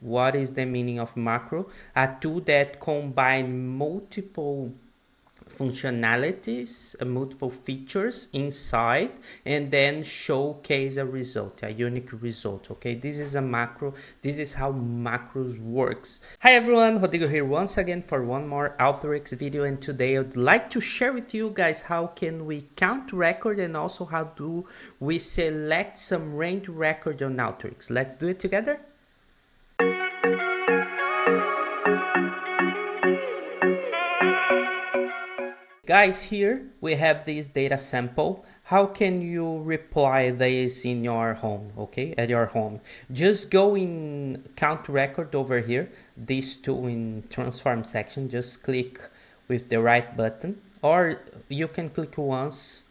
What is the meaning of macro? A tool that combines multiple functionalities, multiple features inside, and then showcase a result, a unique result. Okay, this is a macro. This is how macros works. Hi everyone, Rodrigo here once again for one more Alteryx video, and today I'd like to share with you guys how can we count record and also how do we select some range record on Alteryx. Let's do it together. Guys, here we have this data sample. How can you reply this in your home? Okay, at your home, just go in count record over here, this tool in transform section, just click with the right button, or you can click once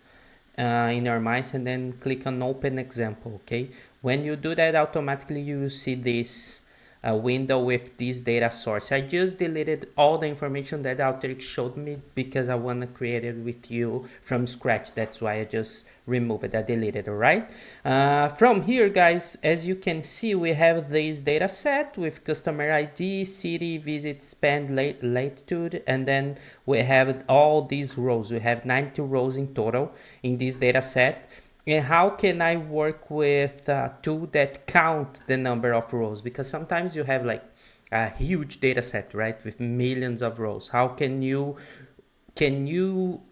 in your mouse and then click on open example. Okay, when you do that, automatically you will see this window with this data source. I just deleted all the information that Alteryx showed me because I want to create it with you from scratch. That's why I just removed it. I deleted it, right? From here, guys, as you can see, we have this data set with customer ID, city, visit, spend, latitude, and then we have all these rows. We have 90 rows in total in this data set. And how can I work with a tool that count the number of rows? Because sometimes you have like a huge data set, right, with millions of rows. How can you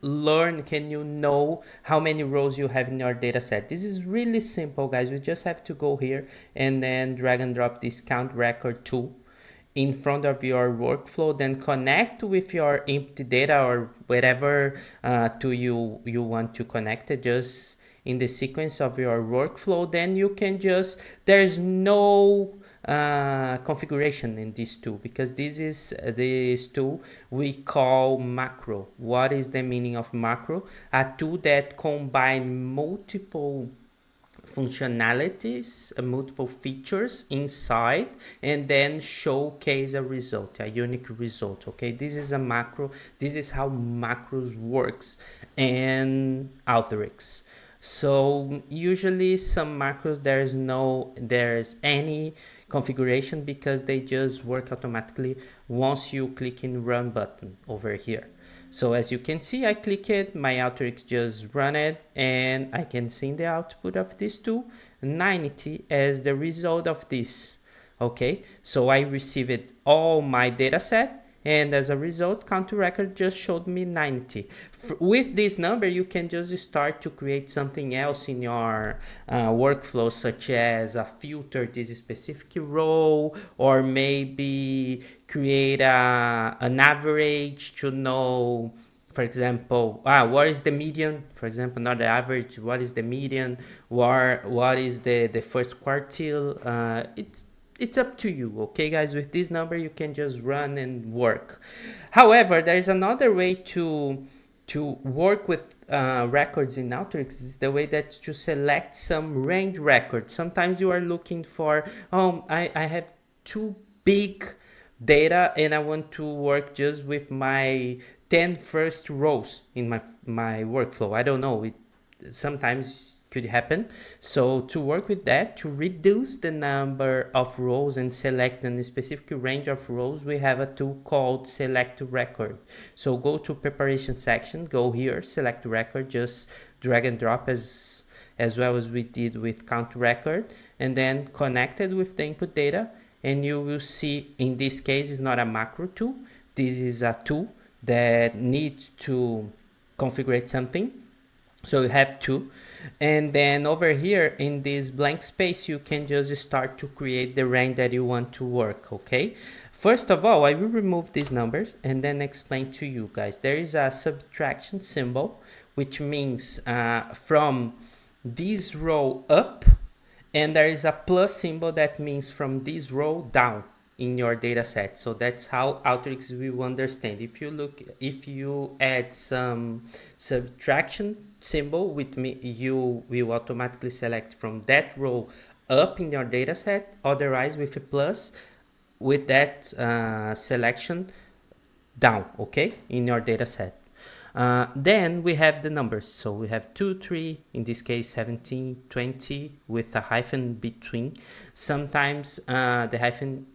learn, can you know how many rows you have in your data set? This is really simple, guys. We just have to go here and then drag and drop this count record tool in front of your workflow, then connect with your empty data or whatever tool you want to connect it, just in the sequence of your workflow. Then you can just, there's no configuration in this tool, because this tool we call macro. What is the meaning of macro? A tool that combines multiple functionalities, multiple features inside, and then showcase a result, a unique result. Okay, this is a macro. This is how macros works in Alteryx. So usually some macros there's any configuration, because they just work automatically once you click in run button over here. So as you can see, I click it, my Alteryx just run it, and I can see the output of this tool 90 as the result of this. Okay, so I received all my data set, and as a result, count record just showed me 90. With this number, you can just start to create something else in your workflow, such as a filter this specific row, or maybe create an average to know, for example, what is the median? For example, not the average, what is the median? What is the first quartile? It's up to you. Okay, guys, with this number you can just run and work. However, there is another way to work with records in Alteryx. Is the way that to select some range records. Sometimes you are looking for, I have too big data and I want to work just with my 10 first rows in my workflow. I don't know, it sometimes could happen. So to work with that, to reduce the number of rows and select a specific range of rows, we have a tool called select record. So go to preparation section, go here, select record, just drag and drop as well as we did with count record, and then connect it with the input data, and you will see in this case it's not a macro tool. This is a tool that needs to configure something. So you have two, and then over here in this blank space you can just start to create the range that you want to work. Okay, first of all, I will remove these numbers and then explain to you guys. There is a subtraction symbol, which means from this row up, and there is a plus symbol that means from this row down in your data set. So that's how Alteryx will understand. If you add some subtraction symbol with me, you will automatically select from that row up in your data set. Otherwise, with a plus, with that selection down, okay, in your data set. Then we have the numbers. So we have 2, 3, in this case 17, 20 with a hyphen between. Sometimes the hyphen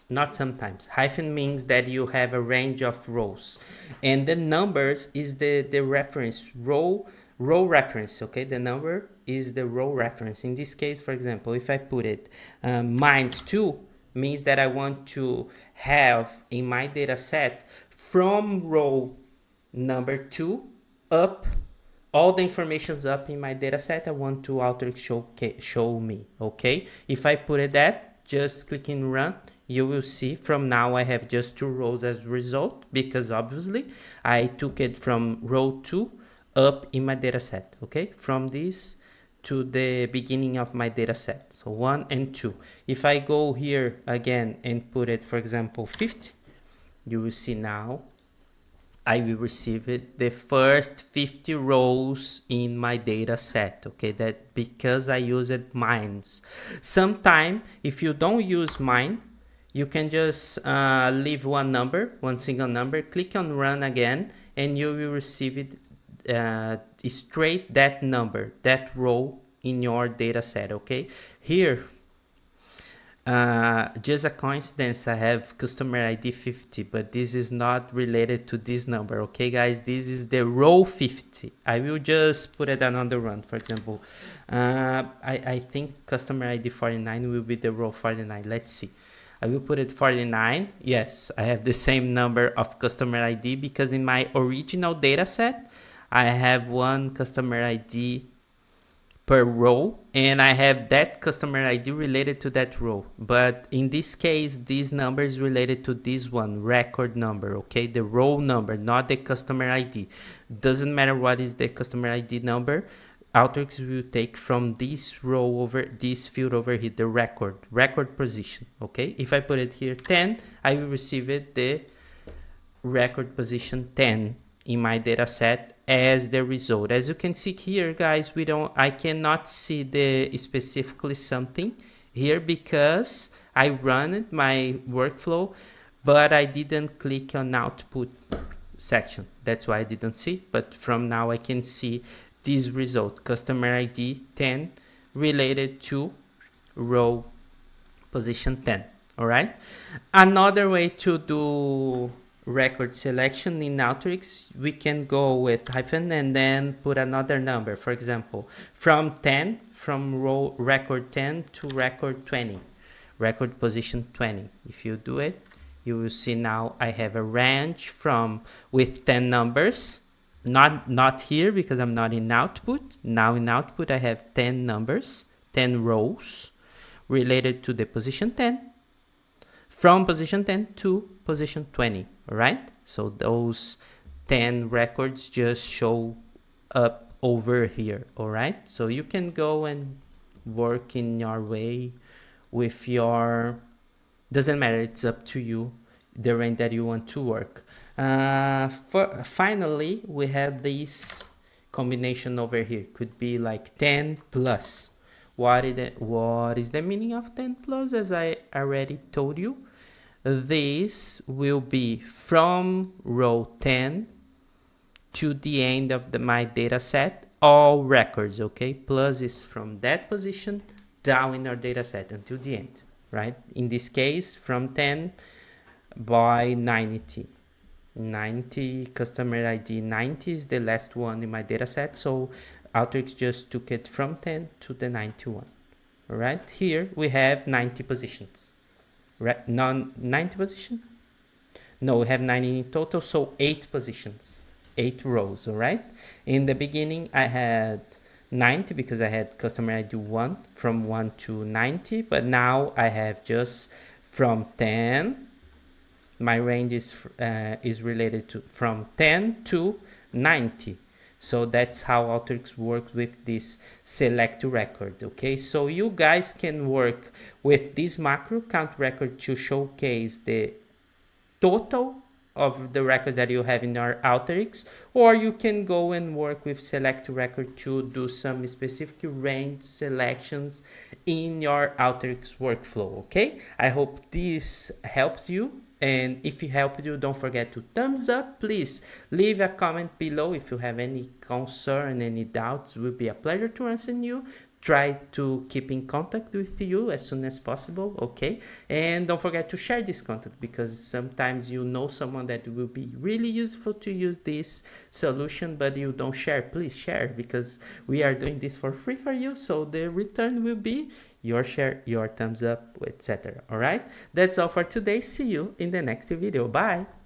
not sometimes. Hyphen means that you have a range of rows, and the numbers is the reference row reference. Okay, the number is the row reference. In this case, for example, if I put it minus 2, means that I want to have in my data set from row number 2 up, all the information's up in my data set. I want to Alteryx show me. Okay, if I put it that, just click in run, you will see from now I have just 2 rows as result, because obviously I took it from row 2 up in my data set. Okay, from this to the beginning of my data set, so 1 and 2. If I go here again and put it, for example, 50, you will see now I will receive it the first 50 rows in my data set. Okay, that because I used mines. Sometime if you don't use mine, you can just leave one single number, click on run again, and you will receive it straight that number, that row in your data set. Okay, here just a coincidence, I have customer ID 50, but this is not related to this number. Okay guys, this is the row 50. I will just put it another run. For example, I think customer ID 49 will be the row 49. Let's see, I will put it 49. Yes, I have the same number of customer ID, because in my original data set I have one customer ID per row, and I have that customer ID related to that row. But in this case, this number is related to this one, record number. Okay, the row number, not the customer ID. Doesn't matter what is the customer ID number, Alteryx will take from this row over this field over here, the record position. Okay, if I put it here 10, I will receive it the record position 10 in my data set as the result. As you can see here, guys, I cannot see the specifically something here because I run my workflow, but I didn't click on output section. That's why I didn't see. But from now I can see this result, customer ID 10 related to row position 10. All right. Another way to do record selection in Alteryx, we can go with hyphen and then put another number. For example, from row record 10 to record 20, record position 20. If you do it, you will see now I have a range with 10 numbers. Not here because I'm not in output. Now in output I have 10 numbers, 10 rows related to the position 10, from position 10 to position 20. All right, so those 10 records just show up over here. All right, so you can go and work in your way with your, doesn't matter, it's up to you, the range that you want to work. Finally, we have this combination over here. Could be like 10 plus. What is the meaning of 10 plus? As I already told you, this will be from row 10 to the end of my data set, all records. Okay, plus is from that position down in our data set until the end, right? In this case, from 10 by 90 customer ID 90 is the last one in my data set, so Alteryx just took it from 10 to the 91. All right, here we have 90 positions. Right, 90 position? No, we have 90 in total, so 8 positions, 8 rows. All right, in the beginning I had 90 because I had customer ID 1 from 1 to 90, but now I have just from 10. My range is related to from 10 to 90. So that's how Alteryx works with this select record. Okay, so you guys can work with this macro count record to showcase the total of the records that you have in our Alteryx, or you can go and work with select record to do some specific range selections in your Alteryx workflow. Okay, I hope this helped you. And if it helped you, don't forget to thumbs up. Please leave a comment below if you have any concern, any doubts. It will be a pleasure to answer you. try to keep in contact with you as soon as possible, okay? And don't forget to share this content, because sometimes you know someone that will be really useful to use this solution, but you don't share. Please share, because we are doing this for free for you, so the return will be your share, your thumbs up, etc. All right, that's all for today. See you in the next video. Bye.